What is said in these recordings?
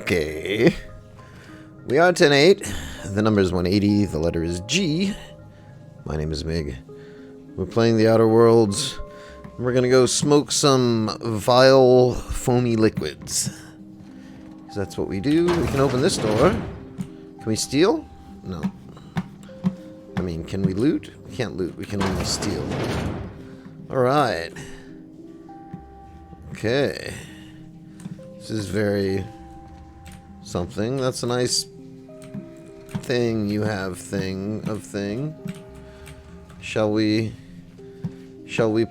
Okay. We are 10-8. The number is 180. The letter is G. My name is Mig. We're playing the Outer Worlds. We're gonna go smoke some vile, foamy liquids. Because that's what we do. We can open this door. Can we steal? No. I mean, can we loot? We can't loot. We can only steal. Alright. Okay. This is very something. That's a nice thing you have thing of thing. Shall we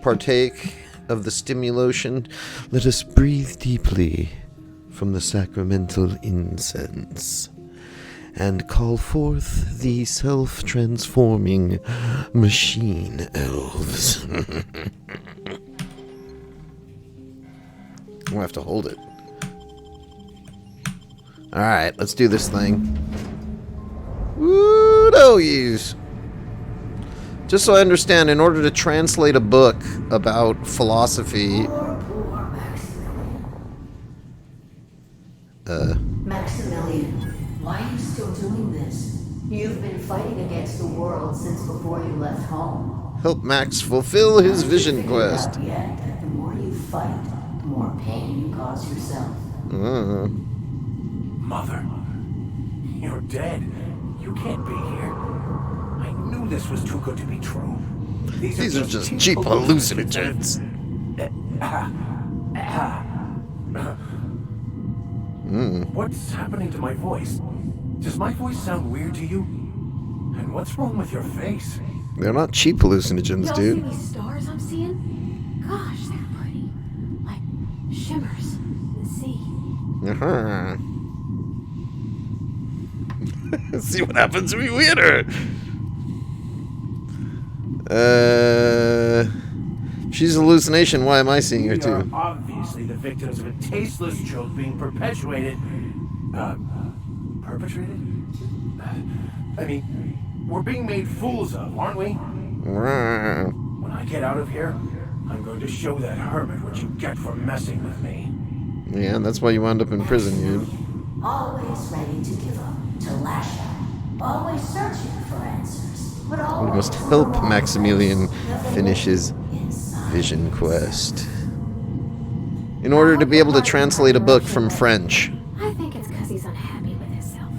partake of the stimulation? Let us breathe deeply from the sacramental incense and call forth the self-transforming machine elves. We'll have to hold it. Alright, let's do this thing. Woo, no use. Just so I understand, in order to translate a book about philosophy... Maximilian, why are you still doing this? You've been fighting against the world since before you left home. Help Max fulfill his vision quest. Yet, the more you fight, the more pain you cause yourself. Mother, you're dead. You can't be here. I knew this was too good to be true. These are just cheap hallucinogens. What's happening to my voice? Does my voice sound weird to you? And what's wrong with your face? They're not cheap hallucinogens, Y'all dude. see these stars I'm seeing? Gosh, they're pretty. Like shimmers in the sea. See what happens if we hit her. She's a hallucination. Why am I seeing her We are too? obviously the victims of a tasteless joke being perpetuated. Perpetrated? I mean, we're being made fools of, aren't we? When I get out of here, I'm going to show that hermit what you get for messing with me. Yeah, that's why you wound up in prison, dude. Always ready to give up, to lash out. Always searching for answers. But always We must help Maximilian finish his vision quest. In order to be able to translate a book from French. I think it's because he's unhappy with himself.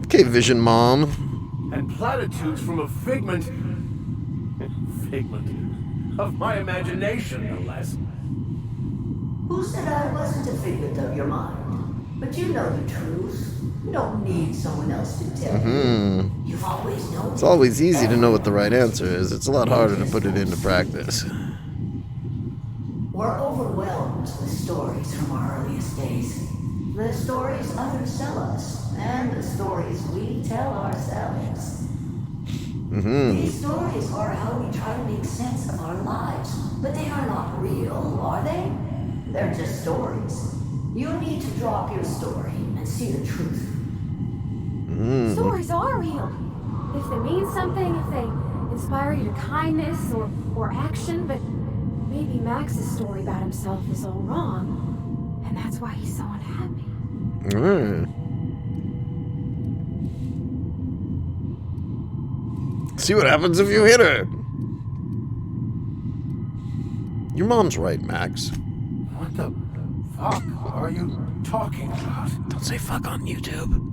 Okay, Vision Mom. And platitudes from a figment of my imagination, no less. Who said I wasn't a figment of your mind? But you know the truth. You don't need someone else to tell you. You've always known. It's always easy to know what the right answer is. It's a lot harder to put it into practice. We're overwhelmed with stories from our earliest days. The stories others tell us, and the stories we tell ourselves. These stories are how we try to make sense of our lives, but they are not real, are they? They're just stories. You need to drop your story and see the truth. Stories are real. If they mean something, if they inspire you to kindness or action, but maybe Max's story about himself is all wrong, and that's why he's so unhappy. See what happens if you hit her. Your mom's right, Max. What the fuck are you talking about? Don't say fuck on YouTube.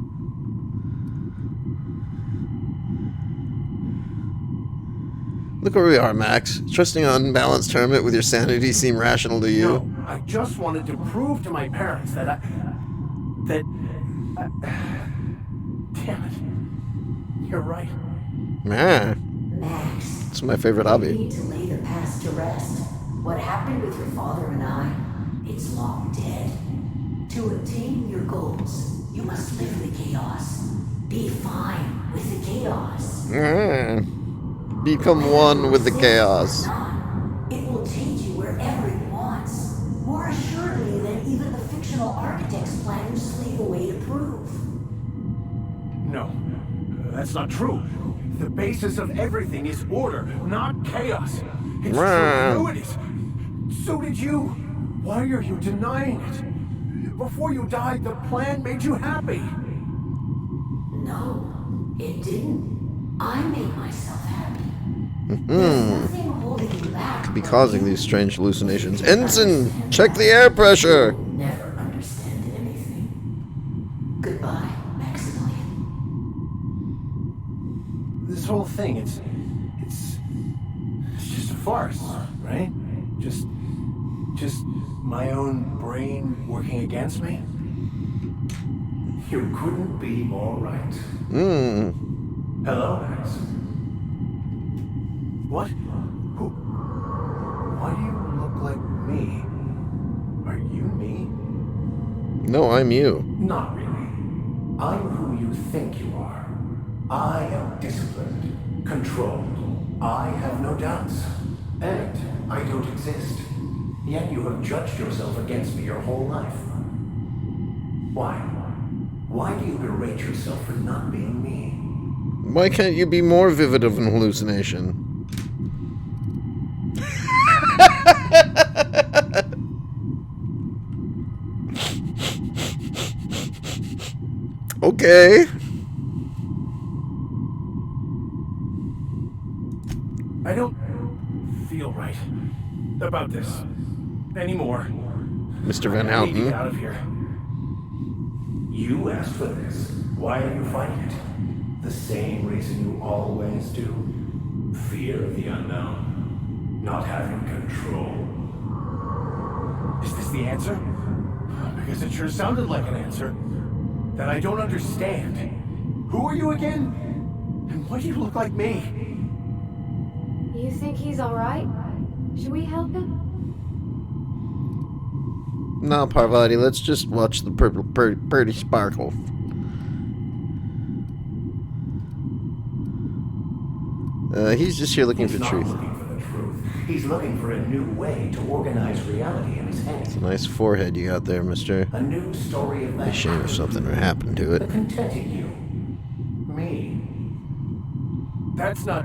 Look where we are, Max. Trusting an unbalanced hermit with your sanity seem rational to you? No, I just wanted to prove to my parents that damn it. You're right. Man, Max, it's my favorite you hobby. need to lay the past to rest. What happened with your father and I, it's long dead. To attain your goals, you must live the chaos. Be fine with the chaos. Become one with the chaos. It will take you wherever it wants. More assuredly than even the fictional architect's planners slave away to prove. No, that's not true. The basis of everything is order, not chaos. It's true, I know it is. So did you. Why are you denying it? Before you died, the plan made you happy. No, it didn't. I made myself happy. There's nothing holding you back. Could be causing these strange hallucinations. Ensign, check the air pressure. You'll never understand anything. Goodbye, Maximilian. This whole thing, it's just a farce, right? Just my own brain working against me? You couldn't be more right. Hello, Max. What? Who? Why do you look like me? Are you me? No, I'm you. Not really. I'm who you think you are. I am disciplined, controlled. I have no doubts. And I don't exist. Yet you have judged yourself against me your whole life. Why? Why do you berate yourself for not being me? Why can't you be more vivid of an hallucination? Okay. I don't feel right about this anymore. Mr. Van I need to get Houten. out of here. You asked for this. Why are you fighting it? The same reason you always do. Fear of the unknown. Not having control. Is this the answer? Because it sure sounded like an answer that I don't understand. Who are you again? And why do you look like me? You think he's alright? Should we help him? No, Parvati, let's just watch the purple birdie sparkle. He's just here looking for He's truth. not looking for the truth. He's looking for a new way to organize reality in his head. It's a nice forehead you got there, mister. A new story of Be a shame if something were to happen to it. that contented you. Me. That's not...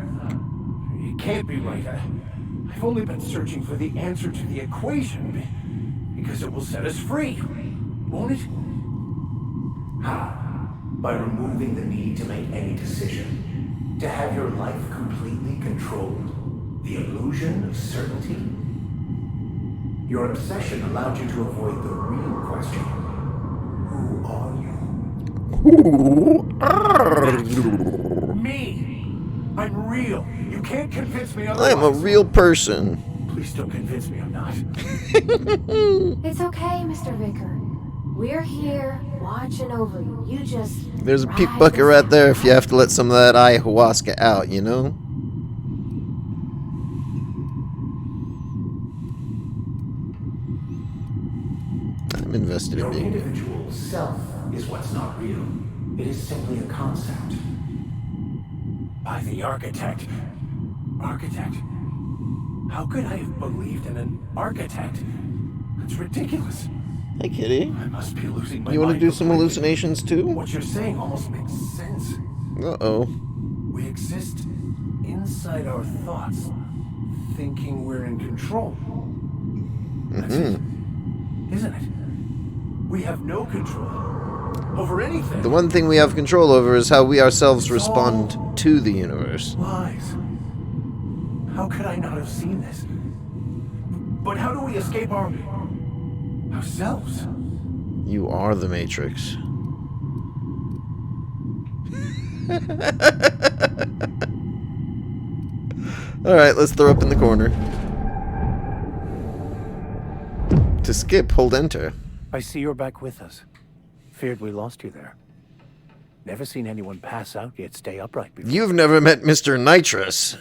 It can't be right. I've only been searching for the answer to the equation because it will set us free, won't it? How? By removing the need to make any decision. To have your life completely controlled. The illusion of certainty. Your obsession allowed you to avoid the real question. Who are you? Who are you? Me! I'm real. You can't convince me I otherwise. am a real person. Please don't convince me I'm not. It's okay, Mr. Vicker. We're here, watching over you. You just... There's a peep ride bucket this right there if you out. have to let some of that ayahuasca out, you know? I'm invested in Your being... individual self is what's not real. It is simply a concept. By the architect. Architect? How could I have believed in an architect? It's ridiculous. Hey, kitty. I must be losing my You want to mind do some completely. hallucinations too? What you're saying almost makes sense. Uh-oh. We exist inside our thoughts, thinking we're in control. That's it, isn't it? We have no control over anything. The one thing we have control over is how we ourselves It's respond all to the universe. lies. How could I not have seen this? But how do we escape ourselves? You are the Matrix. Alright, let's throw up in the corner. To skip, hold enter. I see you're back with us. Feared we lost you there. Never seen anyone pass out yet stay upright before. You've never met Mr. Nitrous.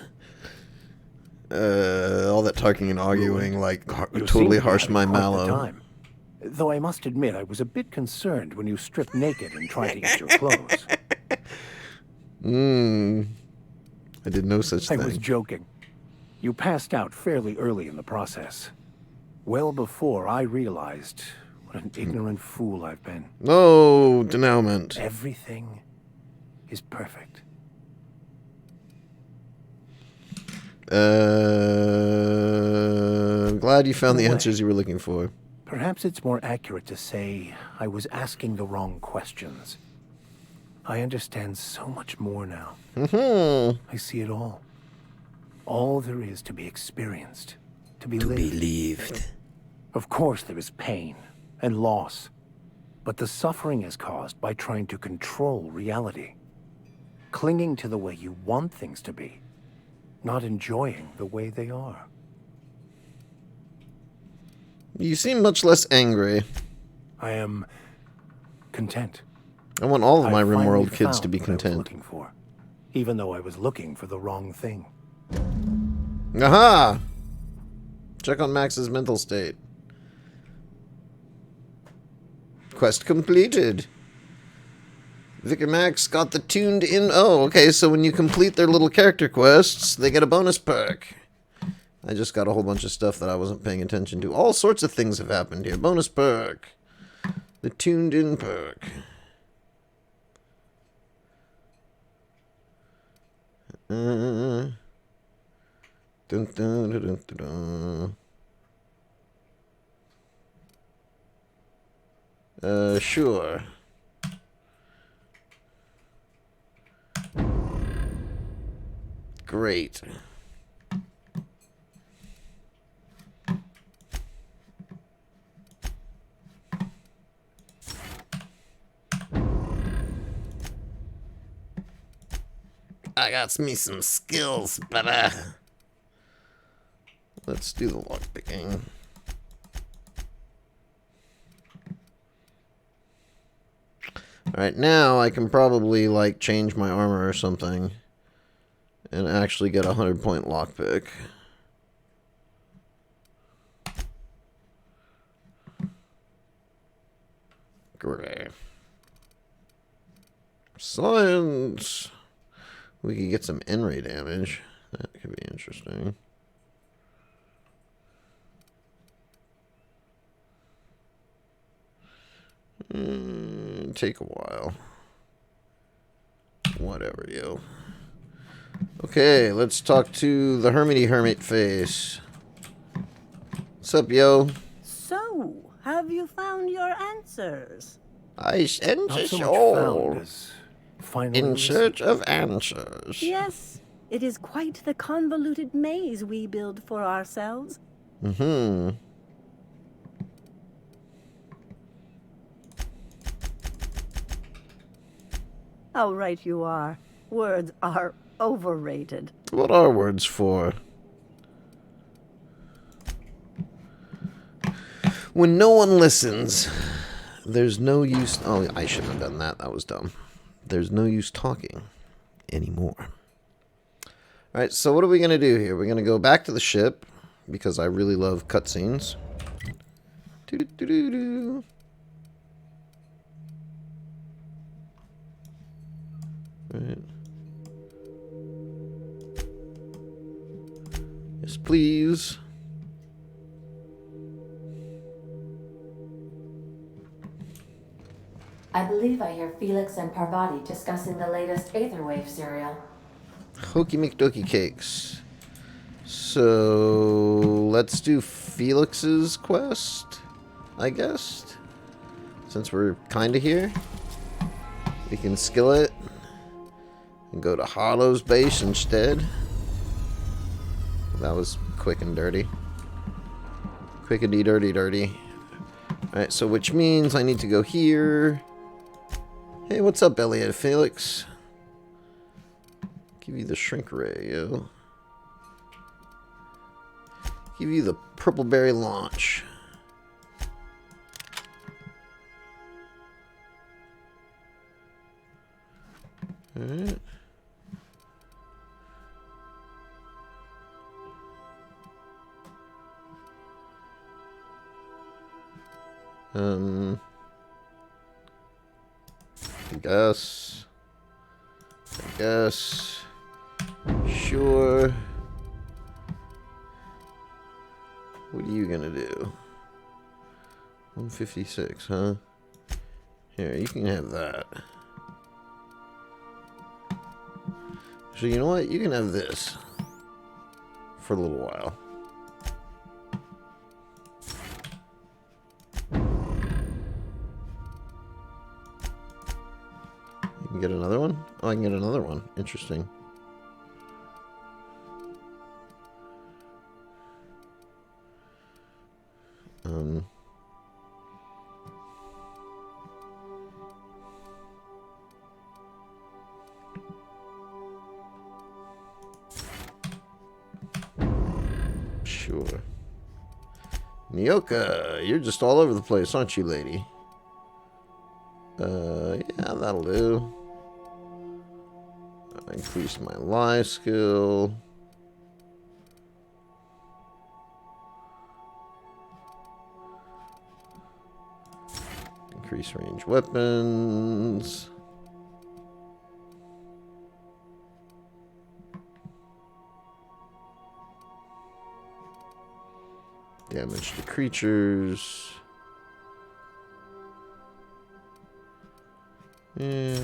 All that talking and arguing, like, You totally seem to be harsh having my quite the mallow. time. Though I must admit, I was a bit concerned when you stripped naked and tried to get your clothes. I did no such I thing. was joking. You passed out fairly early in the process. Well before I realized what an ignorant fool I've been. No denouement. Everything is perfect. I'm glad you found the Wait. answers you were looking for. Perhaps it's more accurate to say I was asking the wrong questions. I understand so much more now. I see it all. All there is to be experienced, to be lived. Believed. Of course there is pain and loss, but the suffering is caused by trying to control reality, clinging to the way you want things to be, not enjoying the way they are. You seem much less angry. I am content. I want all of my I finally RimWorld kids to found be what I was content. looking for, even though I was looking for the wrong thing. Aha! Check on Max's mental state. Quest completed. Vic and Max got the tuned in. Oh, okay, so when you complete their little character quests, they get a bonus perk. I just got a whole bunch of stuff that I wasn't paying attention to. All sorts of things have happened here. Bonus perk. The tuned in perk. Dun, dun, dun, dun, dun, dun. Sure. Great. I got me some skills, but let's do the lockpicking. Alright, now I can probably, like, change my armor or something and actually get a 100-point lockpick. Great. Science! We could get some N-ray damage. That could be interesting. Take a while. Whatever, yo. Okay, let's talk to the Hermit face. What's up, yo? So, have you found your answers? I sent Not us so much all found as finally in listened. search of answers. Yes, it is quite the convoluted maze we build for ourselves. Mm-hmm. How right you are. Words are overrated. What are words for? When no one listens, there's no use... Oh, I shouldn't have done that. That was dumb. There's no use talking anymore. Alright, so what are we going to do here? We're going to go back to the ship, because I really love cutscenes. Doo-doo-doo-doo-doo. Right. Yes, please. I believe I hear Felix and Parvati discussing the latest Aetherwave serial. Hokey McDokey cakes. So let's do Felix's quest, I guess. Since we're kinda here. We can skill it. And go to Harlow's base instead. That was quick and dirty. Quickity dirty dirty. Alright, so which means I need to go here. Hey, what's up, Elliot Felix? Give you the shrink ray, yo. Give you the purple berry launch. Alright. I guess. Sure. What are you gonna do? 156, huh? Here, you can have that. So you know what? You can have this. For a little while. You get another one? Oh, I can get another one. Interesting. Sure. Nyoka, you're just all over the place, aren't you, lady? Yeah, that'll do. Increase my lie skill. Increase range weapons. Damage to creatures. Yeah.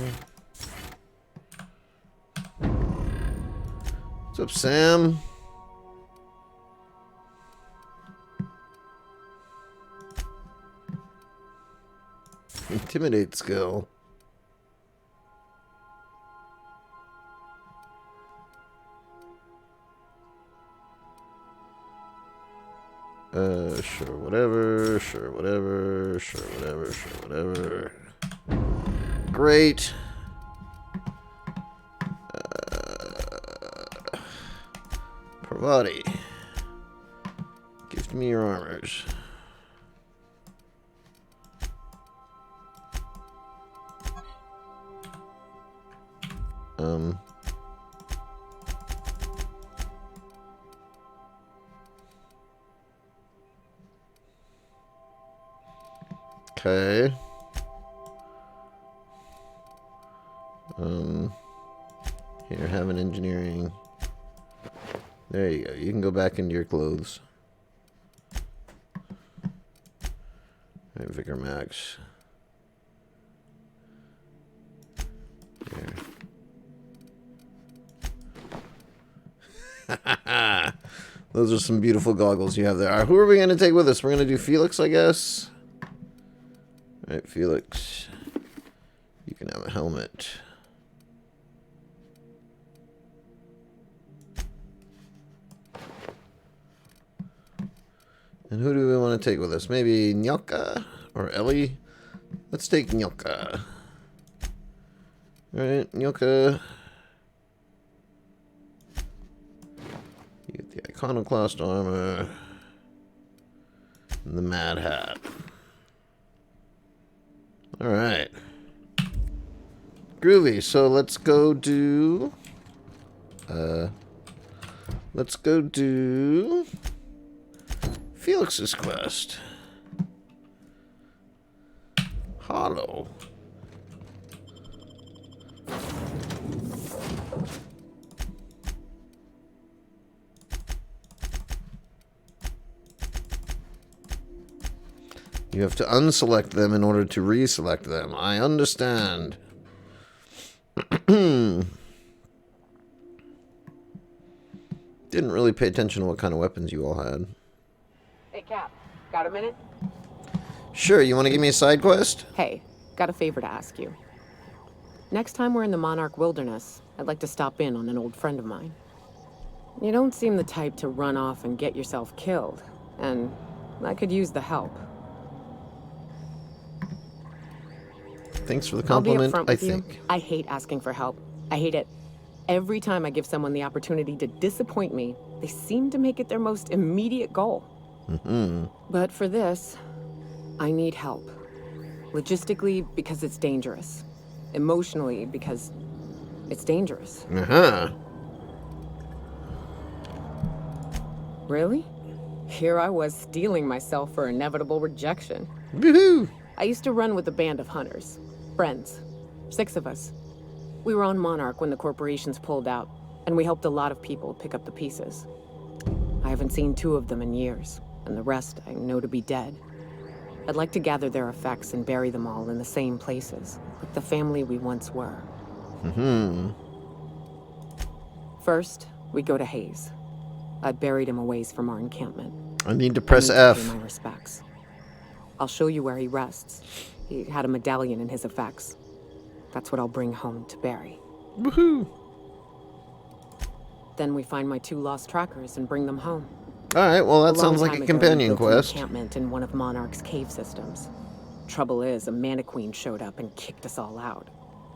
What's up, Sam? Intimidate skill. Sure, whatever, sure, whatever, sure, whatever, sure, whatever. Great. Parvati. Gift me your armors. Okay. Here, have an engineering. There you go. You can go back into your clothes. Alright, Vigor Max. There. Those are some beautiful goggles you have there. Alright, who are we going to take with us? We're going to do Felix, I guess. Alright, Felix. You can have a helmet. And who do we want to take with us? Maybe Nyoka or Ellie? Let's take Nyoka. Alright, Nyoka. You get the Iconoclast armor. And the Mad Hat. Alright. Groovy. So let's go do... let's go do... Felix's quest. Hollow. You have to unselect them in order to reselect them. I understand. Didn't really pay attention to what kind of weapons you all had. Hey, Cap, got a minute? Sure, you want to give me a side quest? Hey, got a favor to ask you. Next time we're in the Monarch Wilderness, I'd like to stop in on an old friend of mine. You don't seem the type to run off and get yourself killed, and I could use the help. Thanks for the compliment, I'll be upfront with I you. think. I hate asking for help. I hate it. Every time I give someone the opportunity to disappoint me, they seem to make it their most immediate goal. But for this, I need help. Logistically, because it's dangerous. Emotionally, because it's dangerous. Really? Here I was steeling myself for inevitable rejection. Woohoo! I used to run with a band of hunters. Friends. 6 of us. We were on Monarch when the corporations pulled out, and we helped a lot of people pick up the pieces. I haven't seen 2 of them in years, and the rest I know to be dead. I'd like to gather their effects and bury them all in the same places, like the family we once were. First, we go to Hayes. I buried him a ways from our encampment. I need to press I need F. to pay my respects. I'll show you where he rests. He had a medallion in his effects. That's what I'll bring home to Barry. Woohoo! Then we find my 2 lost trackers and bring them home. Alright, well, that A long sounds like time a ago, companion we built an quest. encampment in one of Monarch's cave systems. Trouble is, a Mantiqueen showed up and kicked us all out.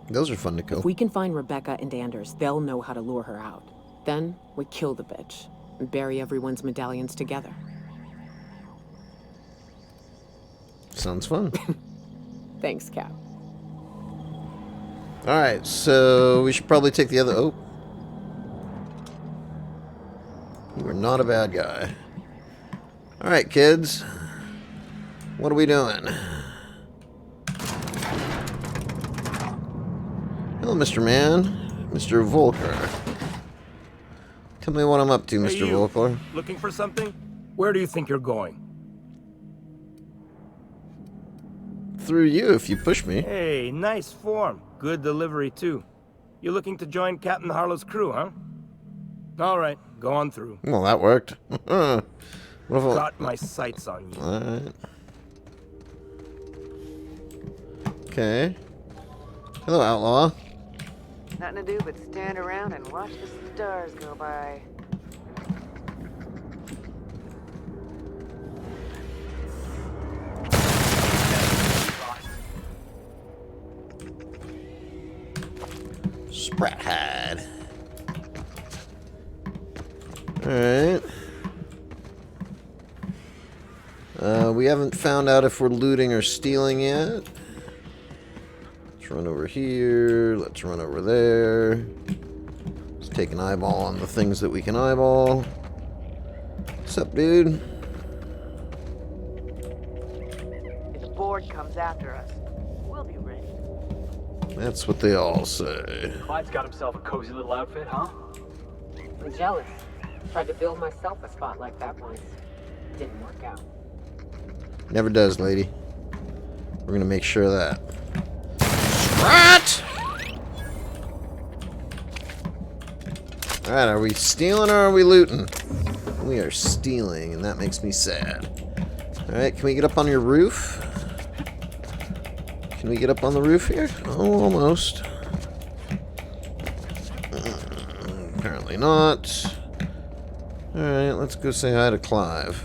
Those are fun to kill. If we can find Rebecca and Anders, they'll know how to lure her out. Then we kill the bitch and bury everyone's medallions together. Sounds fun. Thanks, Cap. Alright, so we should probably take the other... Oh. You are not a bad guy. Alright, kids. What are we doing? Hello, Mr. Man. Mr. Volker. Tell me what I'm up to, Mr. Hey, you. Volker. Looking for something? Where do you think you're going? Through you, if you push me. Hey, nice form. Good delivery, too. You looking to join Captain Harlow's crew, huh? All right, go on through. Well, that worked. What if I... Got my sights on you. Alright. Okay. Hello, outlaw. Nothing to do but stand around and watch the stars go by. Sprat hide. Alright. We haven't found out if we're looting or stealing yet. Let's run over here. Let's run over there. Let's take an eyeball on the things that we can eyeball. What's up, dude? If the board comes after us, we'll be ready. That's what they all say. Clyde's got himself a cozy little outfit, huh? I'm jealous. Tried to build myself a spot like that once. Didn't work out. Never does, lady. We're gonna make sure of that. Sprat! Alright, are we stealing or are we looting? We are stealing, and that makes me sad. Alright, can we get up on your roof? Can we get up on the roof here? Oh, almost. Apparently not. Alright, let's go say hi to Clive.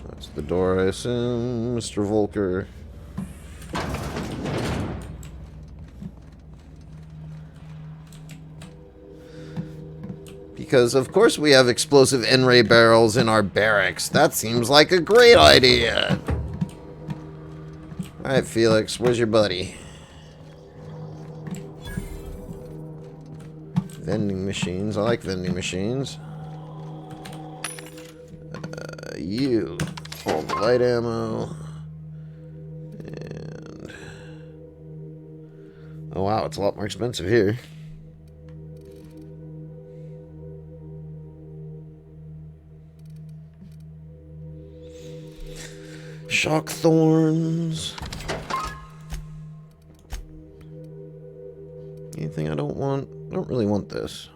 That's the door, I assume. Mr. Volker. Because, of course, we have explosive N-ray barrels in our barracks. That seems like a great idea. Alright, Felix, where's your buddy? Vending machines. I like vending machines. You. All the light ammo. And... oh, wow, it's a lot more expensive here. Shock thorns. Anything I don't want? I don't really want this.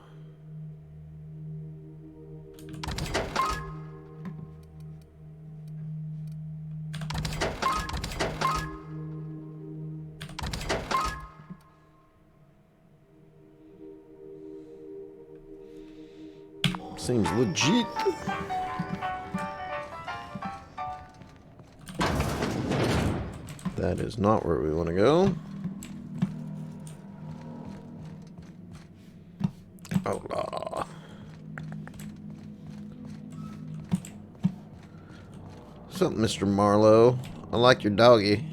Seems legit. That is not where we want to go. Outlaw. What's up, Mr. Marlowe? I like your doggy.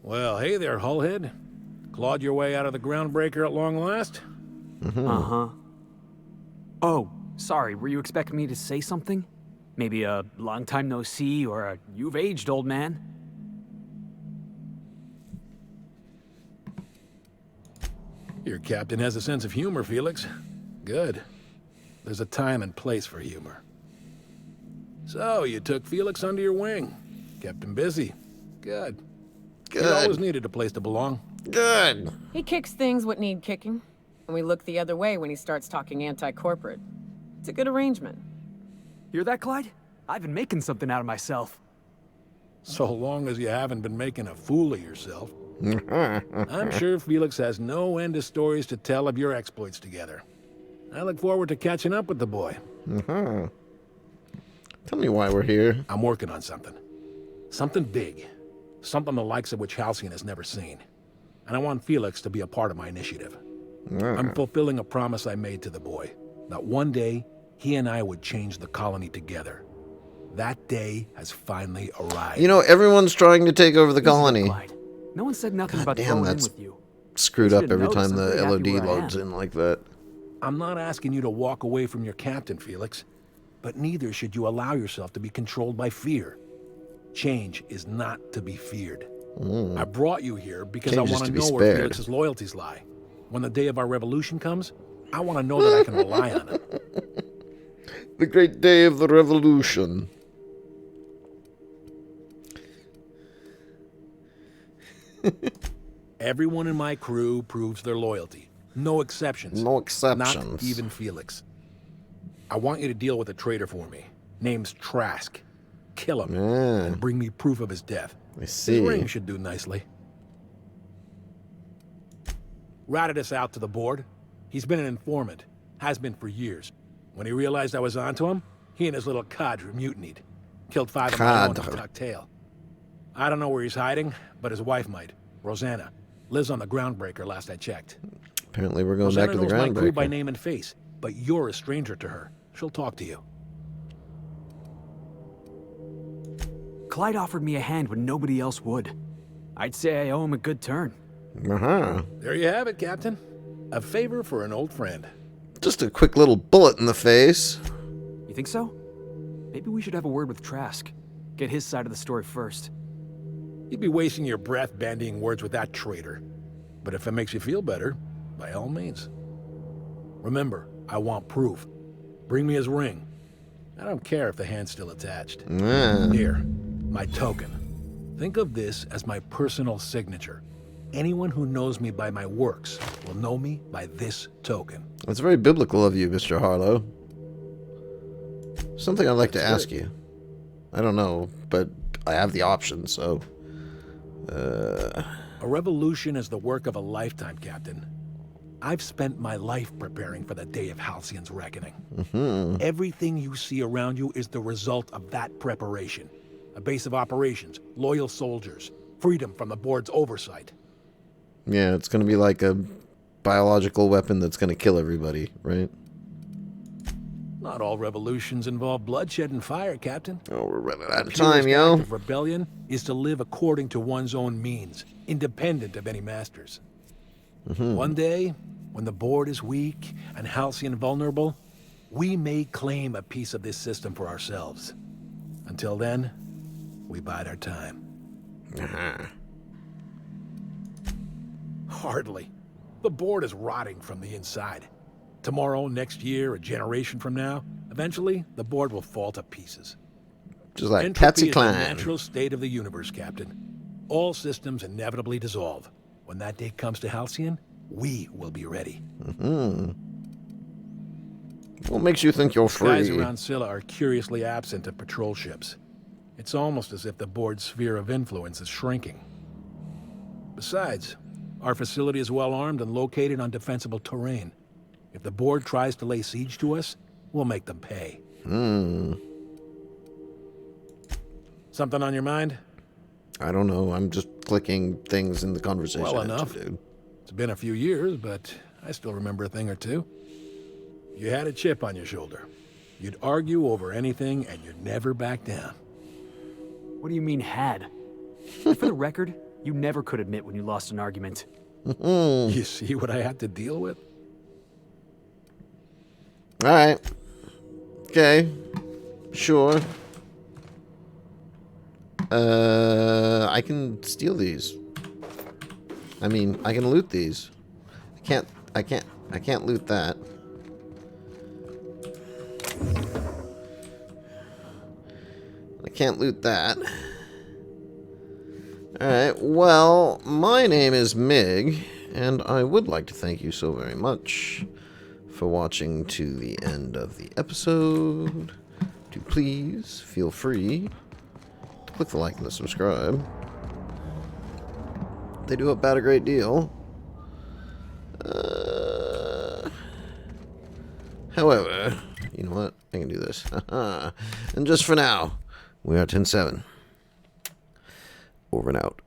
Well, hey there, Hullhead. Clawed your way out of the groundbreaker at long last? Uh-huh. Oh, sorry, were you expecting me to say something? Maybe a long time no see or a you've aged, old man? Your captain has a sense of humor, Felix. Good. There's a time and place for humor. So, you took Felix under your wing. Kept him busy. Good. Good. You always needed a place to belong. Good. He kicks things what need kicking, and we look the other way when he starts talking anti-corporate. It's a good arrangement. Hear that, Clyde? I've been making something out of myself. So long as you haven't been making a fool of yourself. I'm sure Felix has no end of stories to tell of your exploits together. I look forward to catching up with the boy. Tell me why we're here. I'm working on something. Something big. Something the likes of which Halcyon has never seen. And I want Felix to be a part of my initiative. I'm fulfilling a promise I made to the boy. That one day, he and I would change the colony together. That day has finally arrived. You know, everyone's trying to take over the colony. Clyde. No one said nothing about damn, going in that's with you. screwed You up should every notice time I'm the pretty happy LOD where I loads am. in like that. I'm not asking you to walk away from your captain, Felix. But neither should you allow yourself to be controlled by fear. Change is not to be feared. I brought you here because Change I is want to to be know where spared. Felix's loyalties lie. When the day of our revolution comes, I want to know that I can rely on him. The great day of the revolution. Everyone in my crew proves their loyalty. No exceptions. No exceptions. Not even Felix. I want you to deal with a traitor for me. Name's Trask. Kill him and bring me proof of his death. I see. His ring should do nicely. Ratted us out to the board. He's been an informant. Has been for years. When he realized I was onto him, he and his little cadre mutinied. Killed 5 of my own to tuck tail. I don't know where he's hiding, but his wife might. Rosanna. Lives on the Groundbreaker last I checked. Apparently we're going Rosanna back to the knows my crew by Groundbreaker. name and face, but you're a stranger to her. She'll talk to you. Clyde offered me a hand when nobody else would. I'd say I owe him a good turn. There you have it, Captain. A favor for an old friend. Just a quick little bullet in the face. You think so? Maybe we should have a word with Trask. Get his side of the story first. You'd be wasting your breath bandying words with that traitor. But if it makes you feel better, by all means. Remember, I want proof. Bring me his ring. I don't care if the hand's still attached. Here, my token. Think of this as my personal signature. Anyone who knows me by my works will know me by this token. That's very biblical of you, Mr. Harlow. Something I'd like to ask you. I don't know, but I have the option, so... A revolution is the work of a lifetime, Captain. I've spent my life preparing for the day of Halcyon's reckoning. Everything you see around you is the result of that preparation. A base of operations, loyal soldiers, freedom from the board's oversight. Yeah, it's going to be like a biological weapon that's going to kill everybody, right? Not all revolutions involve bloodshed and fire, Captain. Oh, we're running out of The time, purest yo. act of rebellion is to live according to one's own means, independent of any masters. One day, when the board is weak and Halcyon vulnerable, we may claim a piece of this system for ourselves. Until then, we bide our time. Hardly. The board is rotting from the inside. Tomorrow, next year, a generation from now, eventually, the board will fall to pieces. Just like Entropy Patsy is the Cline. natural state of the universe, Captain. All systems inevitably dissolve. When that day comes to Halcyon, we will be ready. What makes you think you're Skies free? around Scylla are curiously absent of patrol ships. It's almost as if the board's sphere of influence is shrinking. Besides, our facility is well armed and located on defensible terrain. If the board tries to lay siege to us, we'll make them pay. Something on your mind? I don't know. I'm just clicking things in the conversation. Well engine, enough. dude. It's been a few years, but I still remember a thing or two. You had a chip on your shoulder. You'd argue over anything, and you'd never back down. What do you mean, had? For the record, you never could admit when you lost an argument. You see what I had to deal with? Alright. Okay. Sure. I can steal these. I mean, I can loot these. I can't loot that. I can't loot that. Alright, well, my name is Mig, and I would like to thank you so very much for watching to the end of the episode. to please feel free to click the like and the subscribe. They do help out a great deal. However, you know what? I can do this. And just for now, we are 10-7. Over and out.